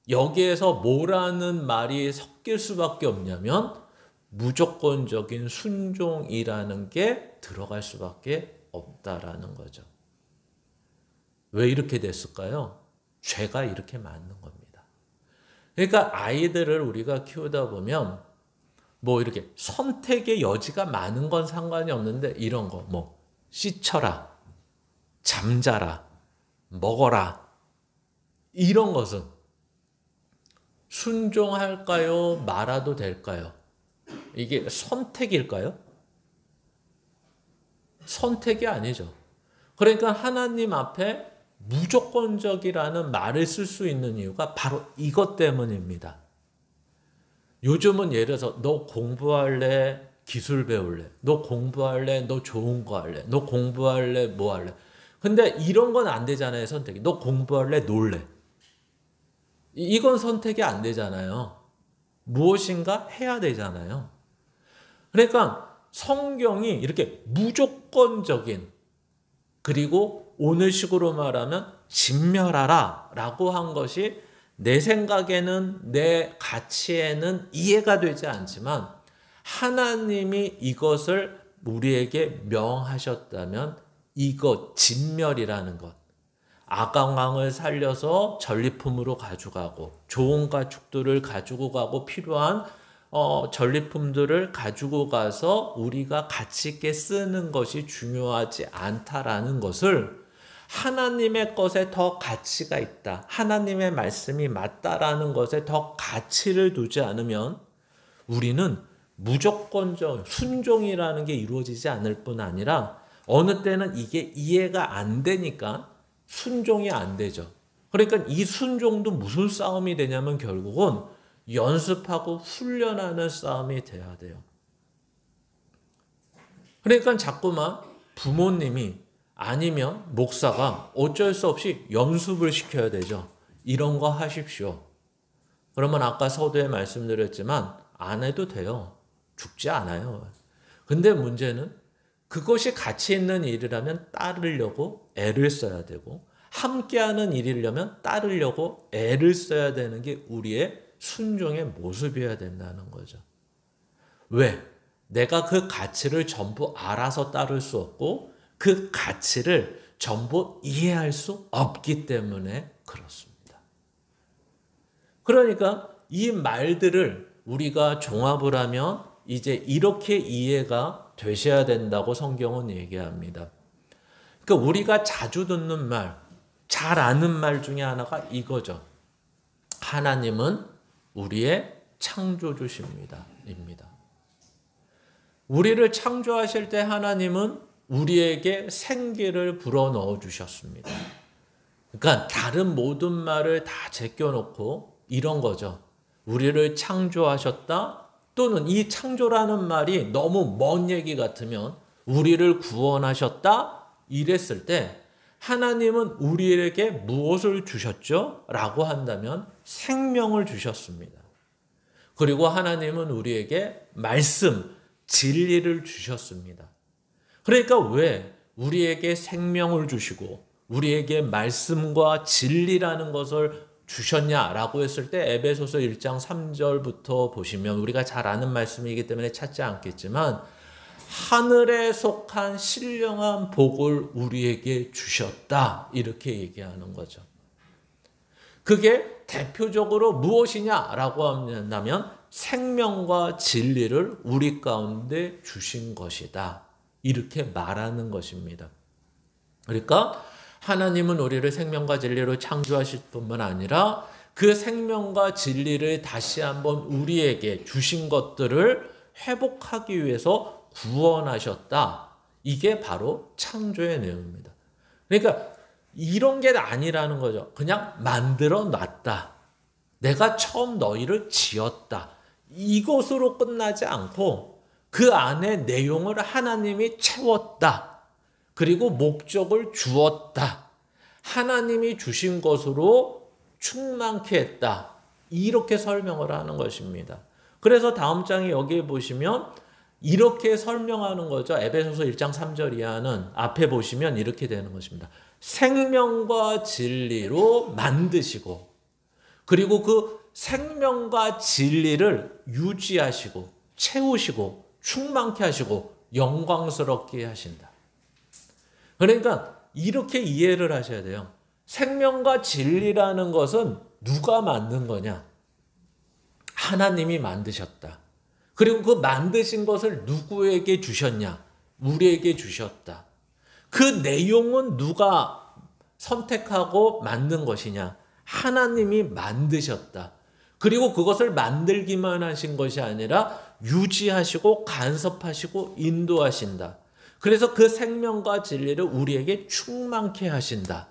여기에서 뭐라는 말이 섞일 수밖에 없냐면 무조건적인 순종이라는 게 들어갈 수밖에 없다라는 거죠. 왜 이렇게 됐을까요? 죄가 이렇게 맞는 겁니다. 그러니까 아이들을 우리가 키우다 보면 뭐 이렇게 선택의 여지가 많은 건 상관이 없는데 이런 거 뭐 씻쳐라, 잠자라, 먹어라 이런 것은 순종할까요? 말아도 될까요? 이게 선택일까요? 선택이 아니죠. 그러니까 하나님 앞에 무조건적이라는 말을 쓸 수 있는 이유가 바로 이것 때문입니다. 요즘은 예를 들어서 너 공부할래? 기술 배울래? 너 공부할래? 너 좋은 거 할래? 너 공부할래? 뭐 할래? 근데 이런 건 안 되잖아요, 선택이. 너 공부할래? 놀래? 이건 선택이 안 되잖아요. 무엇인가 해야 되잖아요. 그러니까 성경이 이렇게 무조건적인 그리고 오늘식으로 말하면 진멸하라 라고 한 것이 내 생각에는 내 가치에는 이해가 되지 않지만 하나님이 이것을 우리에게 명하셨다면 이것 진멸이라는 것 아강왕을 살려서 전리품으로 가져가고 좋은 가축들을 가지고 가고 필요한 전리품들을 가지고 가서 우리가 가치 있게 쓰는 것이 중요하지 않다라는 것을 하나님의 것에 더 가치가 있다. 하나님의 말씀이 맞다라는 것에 더 가치를 두지 않으면 우리는 무조건적 순종이라는 게 이루어지지 않을 뿐 아니라 어느 때는 이게 이해가 안 되니까 순종이 안 되죠. 그러니까 이 순종도 무슨 싸움이 되냐면 결국은 연습하고 훈련하는 싸움이 돼야 돼요. 그러니까 자꾸만 부모님이 아니면 목사가 어쩔 수 없이 연습을 시켜야 되죠. 이런 거 하십시오. 그러면 아까 서두에 말씀드렸지만 안 해도 돼요. 죽지 않아요. 근데 문제는 그것이 가치 있는 일이라면 따르려고 애를 써야 되고 함께하는 일이려면 따르려고 애를 써야 되는 게 우리의 순종의 모습이어야 된다는 거죠. 왜? 내가 그 가치를 전부 알아서 따를 수 없고 그 가치를 전부 이해할 수 없기 때문에 그렇습니다. 그러니까 이 말들을 우리가 종합을 하면 이제 이렇게 이해가 되셔야 된다고 성경은 얘기합니다. 그러니까 우리가 자주 듣는 말, 잘 아는 말 중에 하나가 이거죠. 하나님은 우리의 창조주십니다. 입니다. 우리를 창조하실 때 하나님은 우리에게 생기를 불어넣어 주셨습니다. 그러니까 다른 모든 말을 다 제껴놓고 이런 거죠. 우리를 창조하셨다. 또는 이 창조라는 말이 너무 먼 얘기 같으면 우리를 구원하셨다. 이랬을 때 하나님은 우리에게 무엇을 주셨죠? 라고 한다면 생명을 주셨습니다. 그리고 하나님은 우리에게 말씀, 진리를 주셨습니다. 그러니까 왜 우리에게 생명을 주시고 우리에게 말씀과 진리라는 것을 주셨냐라고 했을 때 에베소서 1장 3절부터 보시면 우리가 잘 아는 말씀이기 때문에 찾지 않겠지만 하늘에 속한 신령한 복을 우리에게 주셨다 이렇게 얘기하는 거죠. 그게 대표적으로 무엇이냐라고 한다면 생명과 진리를 우리 가운데 주신 것이다 이렇게 말하는 것입니다. 그러니까 하나님은 우리를 생명과 진리로 창조하실 뿐만 아니라 그 생명과 진리를 다시 한번 우리에게 주신 것들을 회복하기 위해서 구원하셨다. 이게 바로 창조의 내용입니다. 그러니까 이런 게 아니라는 거죠. 그냥 만들어 놨다. 내가 처음 너희를 지었다. 이것으로 끝나지 않고 그 안에 내용을 하나님이 채웠다. 그리고 목적을 주었다. 하나님이 주신 것으로 충만케 했다. 이렇게 설명을 하는 것입니다. 그래서 다음 장에 여기에 보시면 이렇게 설명하는 거죠. 에베소서 1장 3절 이하는 앞에 보시면 이렇게 되는 것입니다. 생명과 진리로 만드시고 그리고 그 생명과 진리를 유지하시고 채우시고 충만케 하시고 영광스럽게 하신다. 그러니까 이렇게 이해를 하셔야 돼요. 생명과 진리라는 것은 누가 만든 거냐? 하나님이 만드셨다. 그리고 그 만드신 것을 누구에게 주셨냐? 우리에게 주셨다. 그 내용은 누가 선택하고 만든 것이냐? 하나님이 만드셨다. 그리고 그것을 만들기만 하신 것이 아니라 유지하시고 간섭하시고 인도하신다. 그래서 그 생명과 진리를 우리에게 충만케 하신다.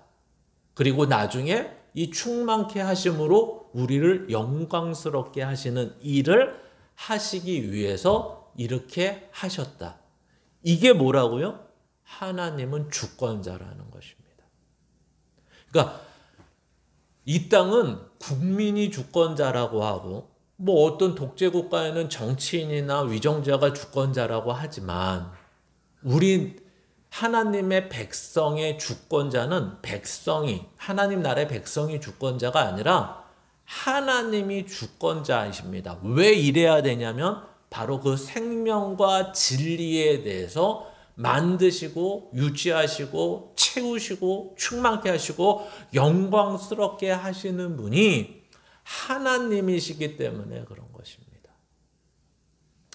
그리고 나중에 이 충만케 하심으로 우리를 영광스럽게 하시는 일을 하시기 위해서 이렇게 하셨다. 이게 뭐라고요? 하나님은 주권자라는 것입니다. 그러니까 이 땅은 국민이 주권자라고 하고 뭐 어떤 독재 국가에는 정치인이나 위정자가 주권자라고 하지만 우리 하나님의 백성의 주권자는 백성이 하나님 나라의 백성이 주권자가 아니라 하나님이 주권자이십니다. 왜 이래야 되냐면 바로 그 생명과 진리에 대해서 만드시고 유지하시고 채우시고 충만케 하시고 영광스럽게 하시는 분이 하나님이시기 때문에 그런 것입니다.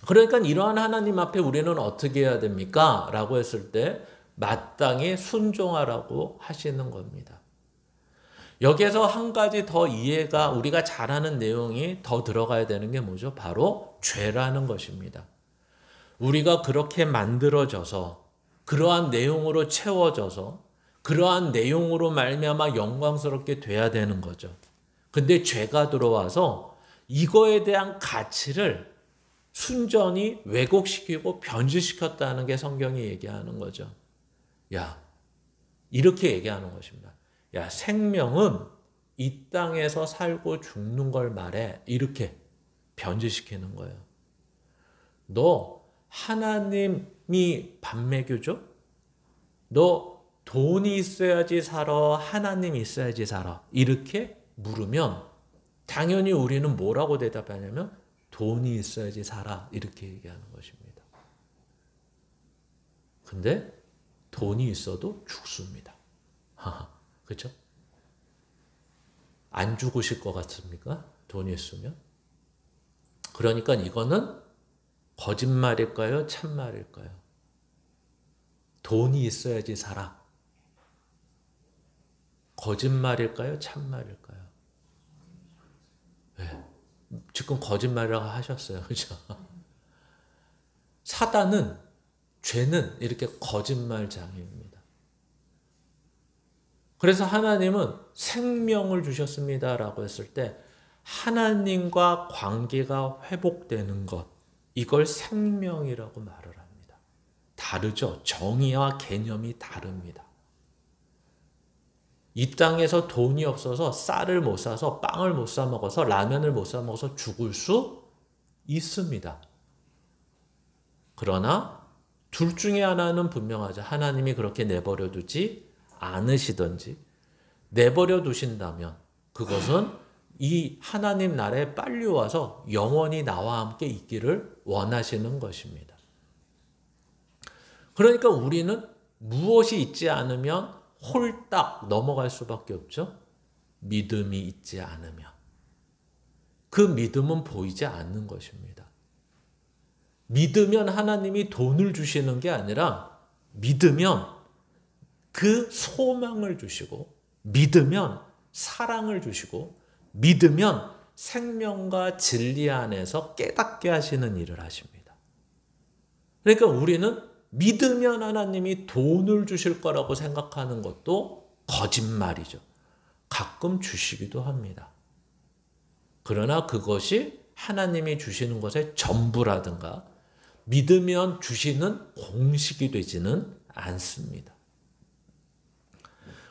그러니까 이러한 하나님 앞에 우리는 어떻게 해야 됩니까? 라고 했을 때 마땅히 순종하라고 하시는 겁니다. 여기에서 한 가지 더 이해가 우리가 잘 아는 내용이 더 들어가야 되는 게 뭐죠? 바로 죄라는 것입니다. 우리가 그렇게 만들어져서 그러한 내용으로 채워져서 그러한 내용으로 말미암아 영광스럽게 돼야 되는 거죠. 근데 죄가 들어와서 이거에 대한 가치를 순전히 왜곡시키고 변질시켰다는 게 성경이 얘기하는 거죠. 야, 이렇게 얘기하는 것입니다. 야, 생명은 이 땅에서 살고 죽는 걸 말해. 이렇게 변질시키는 거예요. 너 하나님이 밥 먹여줘? 너 돈이 있어야지 살아? 하나님이 있어야지 살아? 이렇게 물으면 당연히 우리는 뭐라고 대답하냐면 돈이 있어야지 살아. 이렇게 얘기하는 것입니다. 근데 돈이 있어도 죽습니다. 그렇죠? 안 죽으실 것 같습니까? 돈이 있으면? 그러니까 이거는 거짓말일까요? 참말일까요? 돈이 있어야지 살아. 거짓말일까요? 참말일까요? 네. 지금 거짓말이라고 하셨어요. 그죠? 사단은, 죄는 이렇게 거짓말장애입니다. 그래서 하나님은 생명을 주셨습니다라고 했을 때 하나님과 관계가 회복되는 것, 이걸 생명이라고 말을 합니다. 다르죠? 정의와 개념이 다릅니다. 이 땅에서 돈이 없어서 쌀을 못 사서 빵을 못 사 먹어서 라면을 못 사 먹어서 죽을 수 있습니다. 그러나 둘 중에 하나는 분명하죠. 하나님이 그렇게 내버려 두지 않으시든지 내버려 두신다면 그것은 이 하나님 나라에 빨리 와서 영원히 나와 함께 있기를 원하시는 것입니다. 그러니까 우리는 무엇이 있지 않으면 홀딱 넘어갈 수밖에 없죠. 믿음이 있지 않으면. 그 믿음은 보이지 않는 것입니다. 믿으면 하나님이 돈을 주시는 게 아니라 믿으면 그 소망을 주시고, 믿으면 사랑을 주시고, 믿으면 생명과 진리 안에서 깨닫게 하시는 일을 하십니다. 그러니까 우리는 믿으면 하나님이 돈을 주실 거라고 생각하는 것도 거짓말이죠. 가끔 주시기도 합니다. 그러나 그것이 하나님이 주시는 것의 전부라든가 믿으면 주시는 공식이 되지는 않습니다.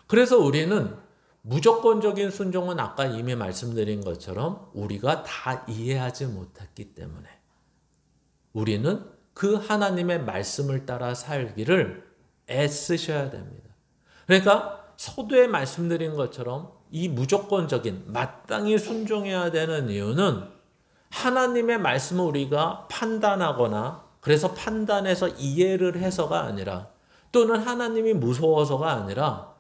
그래서 우리는 무조건적인 순종은 아까 이미 말씀드린 것처럼 우리가 다 이해하지 못했기 때문에 우리는 그 하나님의 말씀을 따라 살기를 애쓰셔야 됩니다. 그러니까 서두에 말씀드린 것처럼 이 무조건적인 마땅히 순종해야 되는 이유는 하나님의 말씀을 우리가 판단하거나 그래서 판단해서 이해를 해서가 아니라 또는 하나님이 무서워서가 아니라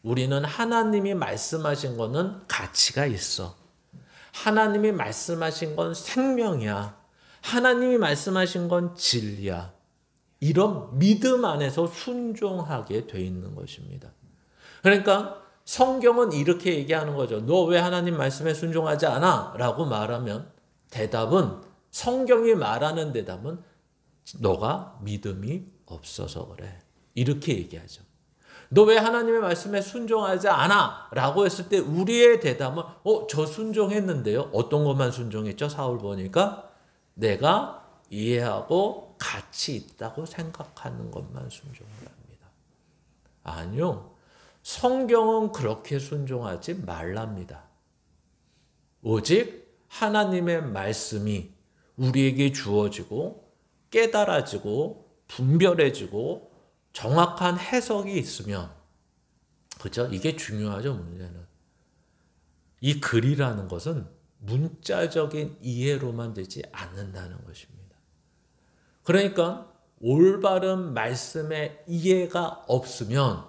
우리는 하나님이 말씀하신 거는 가치가 있어. 하나님이 말씀하신 건 생명이야. 하나님이 말씀하신 건 진리야. 이런 믿음 안에서 순종하게 돼 있는 것입니다. 그러니까 성경은 이렇게 얘기하는 거죠. 너 왜 하나님 말씀에 순종하지 않아? 라고 말하면 대답은 성경이 말하는 대답은 너가 믿음이 없어서 그래. 이렇게 얘기하죠. 너 왜 하나님의 말씀에 순종하지 않아? 라고 했을 때 우리의 대답은 저 순종했는데요. 어떤 것만 순종했죠? 사울 보니까 내가 이해하고 가치 있다고 생각하는 것만 순종을 합니다. 아니요. 성경은 그렇게 순종하지 말랍니다. 오직 하나님의 말씀이 우리에게 주어지고 깨달아지고 분별해지고 정확한 해석이 있으면, 그죠? 이게 중요하죠, 문제는. 이 글이라는 것은 문자적인 이해로만 되지 않는다는 것입니다. 그러니까 올바른 말씀의 이해가 없으면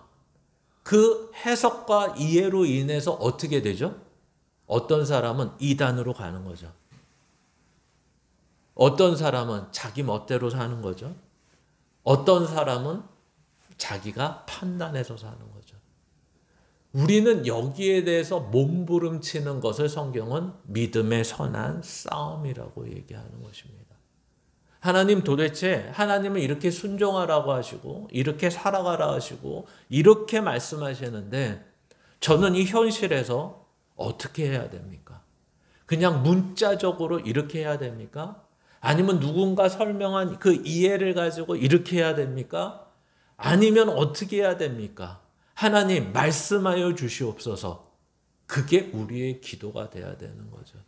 그 해석과 이해로 인해서 어떻게 되죠? 어떤 사람은 이단으로 가는 거죠. 어떤 사람은 자기 멋대로 사는 거죠. 어떤 사람은 자기가 판단해서 사는 거죠. 우리는 여기에 대해서 몸부림치는 것을 성경은 믿음의 선한 싸움이라고 얘기하는 것입니다. 하나님 도대체 하나님은 이렇게 순종하라고 하시고 이렇게 살아가라 하시고 이렇게 말씀하시는데 저는 이 현실에서 어떻게 해야 됩니까? 그냥 문자적으로 이렇게 해야 됩니까? 아니면 누군가 설명한 그 이해를 가지고 이렇게 해야 됩니까? 아니면 어떻게 해야 됩니까? 하나님 말씀하여 주시옵소서. 그게 우리의 기도가 돼야 되는 거죠.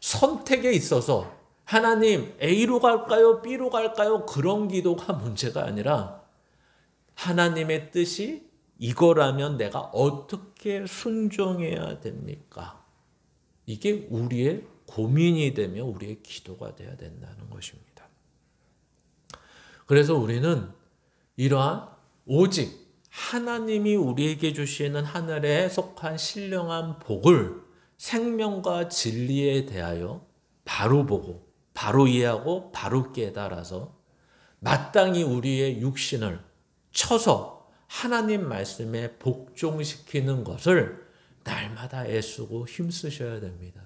선택에 있어서 하나님 A로 갈까요? B로 갈까요? 그런 기도가 문제가 아니라 하나님의 뜻이 이거라면 내가 어떻게 순종해야 됩니까? 이게 우리의 고민이 되며 우리의 기도가 돼야 된다는 것입니다. 그래서 우리는 이러한 오직 하나님이 우리에게 주시는 하늘에 속한 신령한 복을 생명과 진리에 대하여 바로 보고 바로 이해하고 바로 깨달아서 마땅히 우리의 육신을 쳐서 하나님 말씀에 복종시키는 것을 날마다 애쓰고 힘쓰셔야 됩니다.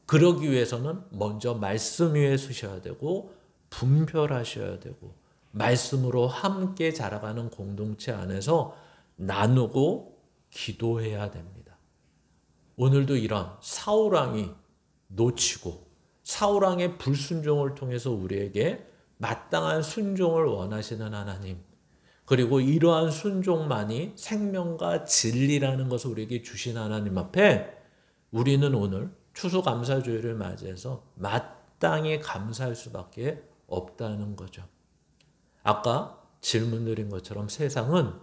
그러기 위해서는 먼저 말씀 위에 서셔야 되고 분별하셔야 되고 말씀으로 함께 자라가는 공동체 안에서 나누고 기도해야 됩니다. 오늘도 이런 사울왕이 놓치고 사울왕의 불순종을 통해서 우리에게 마땅한 순종을 원하시는 하나님, 그리고 이러한 순종만이 생명과 진리라는 것을 우리에게 주신 하나님 앞에 우리는 오늘 추수감사주일을 맞이해서 마땅히 감사할 수밖에 없다는 거죠. 아까 질문드린 것처럼 세상은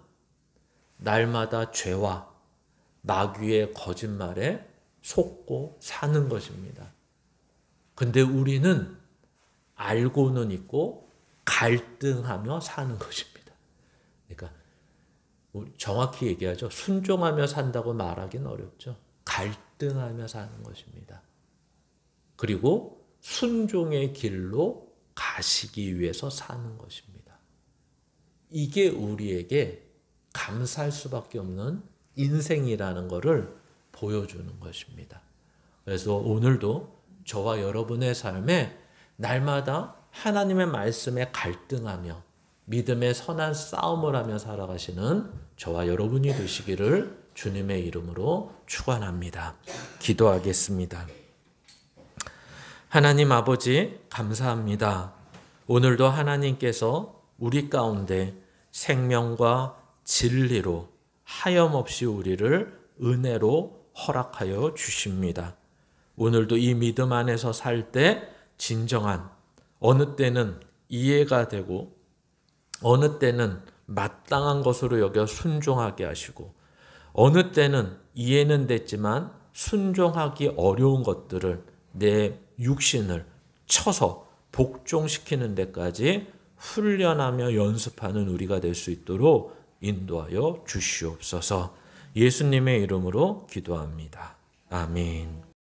날마다 죄와 마귀의 거짓말에 속고 사는 것입니다. 근데 우리는 알고는 있고 갈등하며 사는 것입니다. 그러니까 정확히 얘기하죠. 순종하며 산다고 말하기는 어렵죠. 갈등하며 사는 것입니다. 그리고 순종의 길로 가시기 위해서 사는 것입니다. 이게 우리에게 감사할 수밖에 없는 인생이라는 것을 보여주는 것입니다. 그래서 오늘도 저와 여러분의 삶에 날마다 하나님의 말씀에 갈등하며 믿음의 선한 싸움을 하며 살아가시는 저와 여러분이 되시기를 주님의 이름으로 축원합니다. 기도하겠습니다. 하나님 아버지 감사합니다. 오늘도 하나님께서 우리 가운데 생명과 진리로 하염없이 우리를 은혜로 허락하여 주십니다. 오늘도 이 믿음 안에서 살 때 진정한 어느 때는 이해가 되고 어느 때는 마땅한 것으로 여겨 순종하게 하시고 어느 때는 이해는 됐지만 순종하기 어려운 것들을 내 육신을 쳐서 복종시키는 데까지 훈련하며 연습하는 우리가 될 수 있도록 인도하여 주시옵소서. 예수님의 이름으로 기도합니다. 아멘.